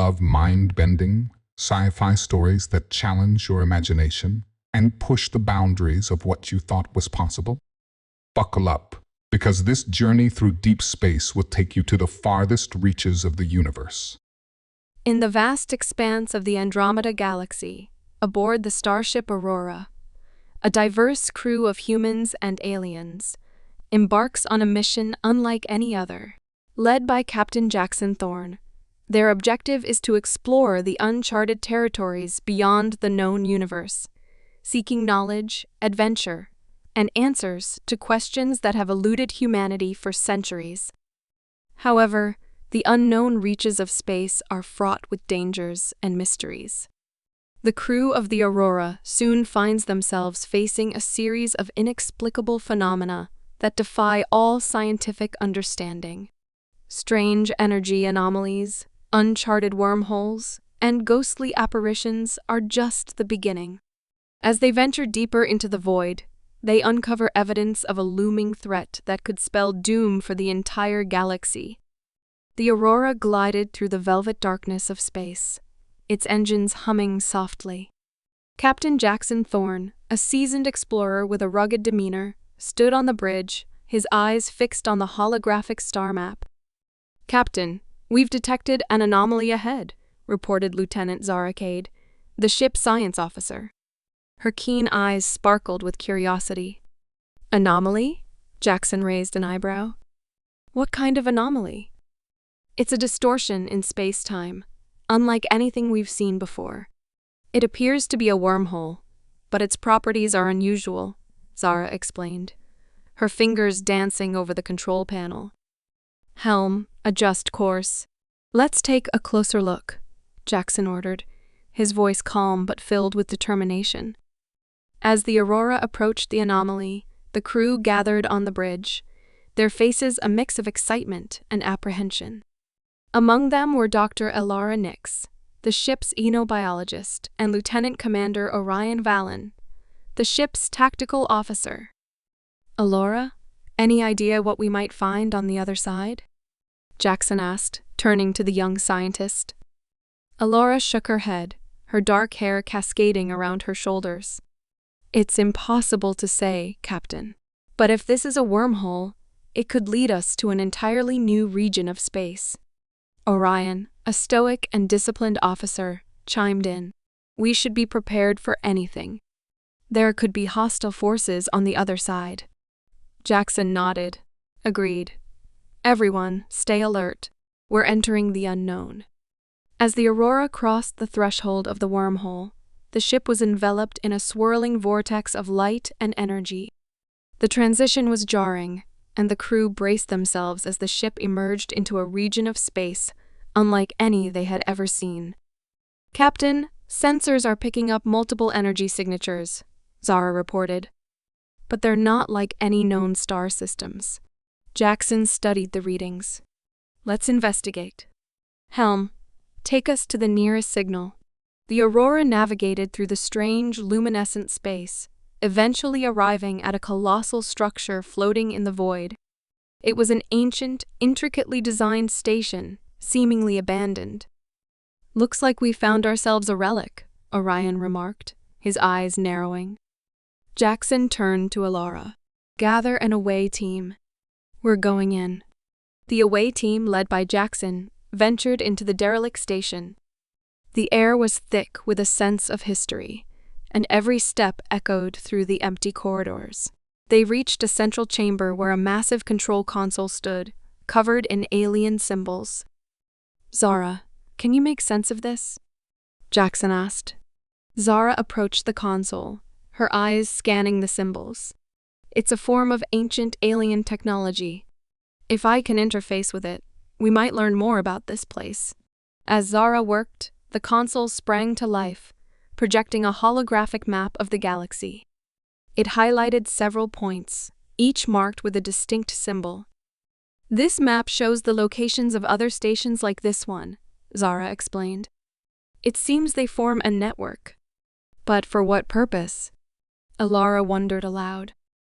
love mind-bending, sci-fi stories that challenge your imagination and push the boundaries of what you thought was possible? Buckle up, because this journey through deep space will take you to the farthest reaches of the universe. In the vast expanse of the Andromeda Galaxy, aboard the starship Aurora, a diverse crew of humans and aliens embarks on a mission unlike any other. Led by Captain Jaxon Thorne, their objective is to explore the uncharted territories beyond the known universe, seeking knowledge, adventure, and answers to questions that have eluded humanity for centuries. However, the unknown reaches of space are fraught with dangers and mysteries. The crew of the Aurora soon finds themselves facing a series of inexplicable phenomena that defy all scientific understanding. Strange energy anomalies, uncharted wormholes, and ghostly apparitions are just the beginning. As they venture deeper into the void, they uncover evidence of a looming threat that could spell doom for the entire galaxy. The Aurora glided through the velvet darkness of space, its engines humming softly. Captain Jaxon Thorne, a seasoned explorer with a rugged demeanor, stood on the bridge, his eyes fixed on the holographic star map. "Captain, we've detected an anomaly ahead," reported Lieutenant Zara Cade, the ship's science officer. Her keen eyes sparkled with curiosity. "Anomaly?" Jaxon raised an eyebrow. "What kind of anomaly?" "It's a distortion in space-time, unlike anything we've seen before. It appears to be a wormhole, but its properties are unusual," Zara explained, her fingers dancing over the control panel. "Helm, adjust course. Let's take a closer look," Jaxon ordered, his voice calm but filled with determination. As the Aurora approached the anomaly, the crew gathered on the bridge, their faces a mix of excitement and apprehension. Among them were Dr. Elara Nix, the ship's enobiologist, and Lieutenant Commander Orion Valen, the ship's tactical officer. "Aurora, any idea what we might find on the other side?" Jaxon asked, turning to the young scientist. Aurora shook her head, her dark hair cascading around her shoulders. "It's impossible to say, Captain. But if this is a wormhole, it could lead us to an entirely new region of space." Orion, a stoic and disciplined officer, chimed in. "We should be prepared for anything. There could be hostile forces on the other side." Jaxon nodded. "Agreed. Everyone, stay alert. We're entering the unknown." As the Aurora crossed the threshold of the wormhole, the ship was enveloped in a swirling vortex of light and energy. The transition was jarring, and the crew braced themselves as the ship emerged into a region of space unlike any they had ever seen. "Captain, sensors are picking up multiple energy signatures," Zara reported. "But they're not like any known star systems." Jaxon studied the readings. "Let's investigate. Helm, take us to the nearest signal." The Aurora navigated through the strange, luminescent space, eventually arriving at a colossal structure floating in the void. It was an ancient, intricately designed station, seemingly abandoned. "Looks like we found ourselves a relic," Orion remarked, his eyes narrowing. Jaxon turned to Aurora. "Gather an away team. We're going in." The away team, led by Jaxon, ventured into the derelict station. The air was thick with a sense of history, and every step echoed through the empty corridors. They reached a central chamber where a massive control console stood, covered in alien symbols. "Zara, can you make sense of this?" Jaxon asked. Zara approached the console, her eyes scanning the symbols. "It's a form of ancient alien technology. If I can interface with it, we might learn more about this place." As Zara worked, the console sprang to life, projecting a holographic map of the galaxy. It highlighted several points, each marked with a distinct symbol. "This map shows the locations of other stations like this one," Zara explained. "It seems they form a network." "But for what purpose?" Alara wondered aloud.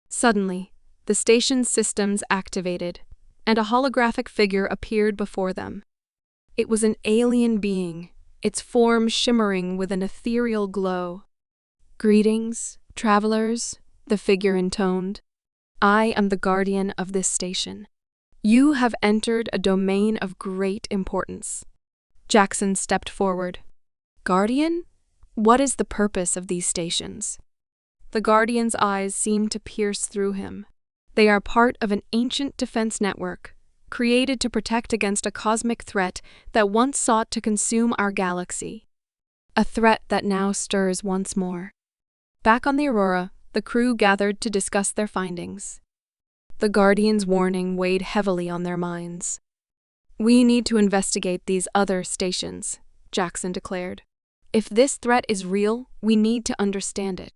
Suddenly, the station's systems activated, and a holographic figure appeared before them. It was an alien being, its form shimmering with an ethereal glow. "Greetings, travelers," the figure intoned. "I am the guardian of this station. You have entered a domain of great importance." Jaxon stepped forward. "Guardian? What is the purpose of these stations?" The guardian's eyes seemed to pierce through him. "They are part of an ancient defense network, created to protect against a cosmic threat that once sought to consume our galaxy. A threat that now stirs once more." Back on the Aurora, the crew gathered to discuss their findings. The Guardian's warning weighed heavily on their minds. "We need to investigate these other stations," Jaxon declared. "If this threat is real, we need to understand it."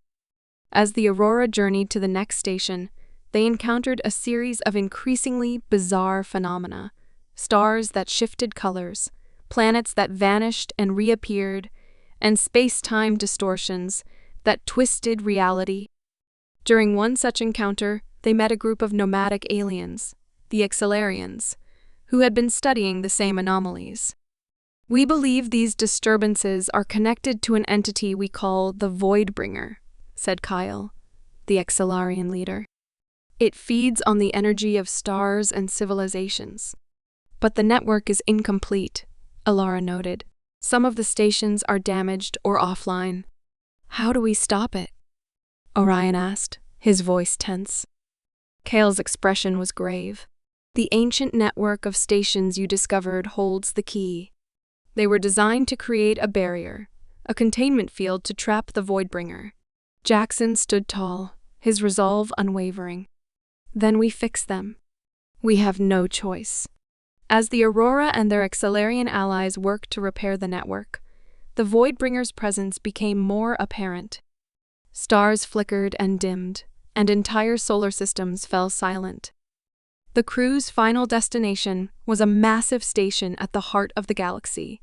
As the Aurora journeyed to the next station, they encountered a series of increasingly bizarre phenomena: stars that shifted colors, planets that vanished and reappeared, and space-time distortions that twisted reality. During one such encounter, they met a group of nomadic aliens, the Xelarians, who had been studying the same anomalies. "We believe these disturbances are connected to an entity we call the Voidbringer," said Kyle, the Xelarian leader. "It feeds on the energy of stars and civilizations." "But the network is incomplete," Aurora noted. "Some of the stations are damaged or offline." "How do we stop it?" Orion asked, his voice tense. Kale's expression was grave. "The ancient network of stations you discovered holds the key. They were designed to create a barrier, a containment field to trap the Voidbringer." Jaxon stood tall, his resolve unwavering. "Then we fix them. We have no choice." As the Aurora and their Xelarian allies worked to repair the network, the Voidbringer's presence became more apparent. Stars flickered and dimmed, and entire solar systems fell silent. The crew's final destination was a massive station at the heart of the galaxy,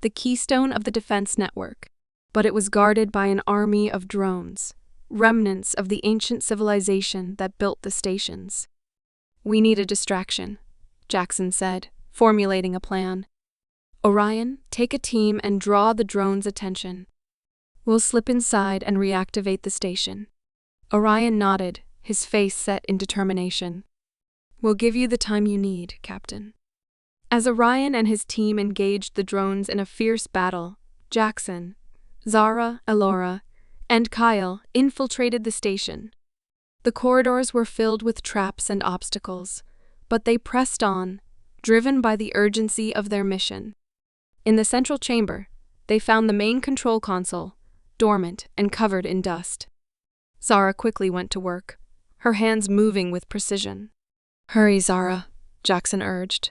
the keystone of the defense network, but it was guarded by an army of drones, remnants of the ancient civilization that built the stations. "We need a distraction," Jaxon said, formulating a plan. "Orion, take a team and draw the drone's attention. We'll slip inside and reactivate the station." Orion nodded, his face set in determination. "We'll give you the time you need, Captain." As Orion and his team engaged the drones in a fierce battle, Jaxon, Zara, Aurora, and Kyle infiltrated the station. The corridors were filled with traps and obstacles, but they pressed on, driven by the urgency of their mission. In the central chamber, they found the main control console, dormant and covered in dust. Zara quickly went to work, her hands moving with precision. "Hurry, Zara," Jaxon urged.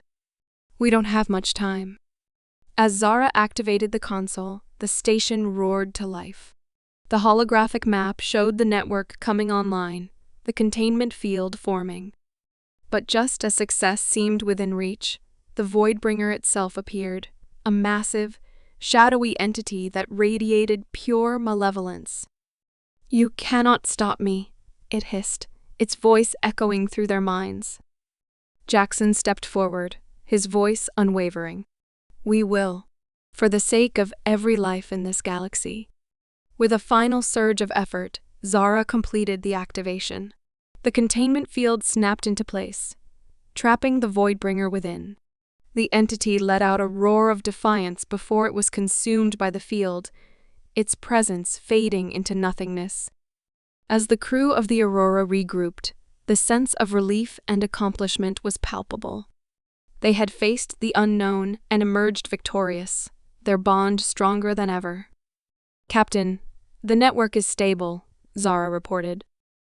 "We don't have much time." As Zara activated the console, the station roared to life. The holographic map showed the network coming online, the containment field forming. But just as success seemed within reach, the Voidbringer itself appeared, a massive, shadowy entity that radiated pure malevolence. "You cannot stop me," it hissed, its voice echoing through their minds. Jaxon stepped forward, his voice unwavering. "We will, for the sake of every life in this galaxy." With a final surge of effort, Zara completed the activation. The containment field snapped into place, trapping the Voidbringer within. The entity let out a roar of defiance before it was consumed by the field, its presence fading into nothingness. As the crew of the Aurora regrouped, the sense of relief and accomplishment was palpable. They had faced the unknown and emerged victorious, their bond stronger than ever. "Captain, the network is stable," Zara reported.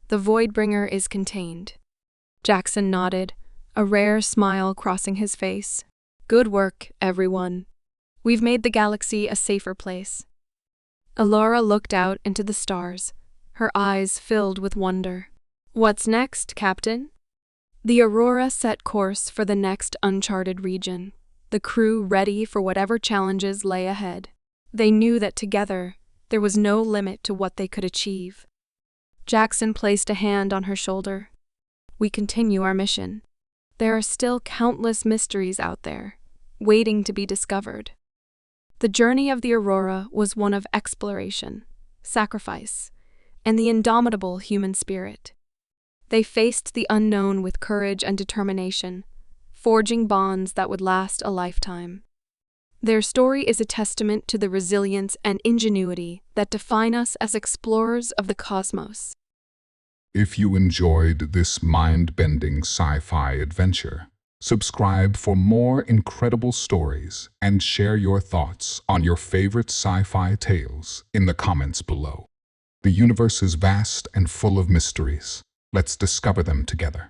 "The Voidbringer is contained." Jaxon nodded, a rare smile crossing his face. "Good work, everyone. We've made the galaxy a safer place." Aurora looked out into the stars, her eyes filled with wonder. "What's next, Captain?" The Aurora set course for the next uncharted region, the crew ready for whatever challenges lay ahead. They knew that together, there was no limit to what they could achieve. Jaxon placed a hand on her shoulder. "We continue our mission. There are still countless mysteries out there, waiting to be discovered. The journey of the Aurora was one of exploration, sacrifice, and the indomitable human spirit. They faced the unknown with courage and determination, forging bonds that would last a lifetime. Their story is a testament to the resilience and ingenuity that define us as explorers of the cosmos. If you enjoyed this mind-bending sci-fi adventure, subscribe for more incredible stories and share your thoughts on your favorite sci-fi tales in the comments below. The universe is vast and full of mysteries. Let's discover them together.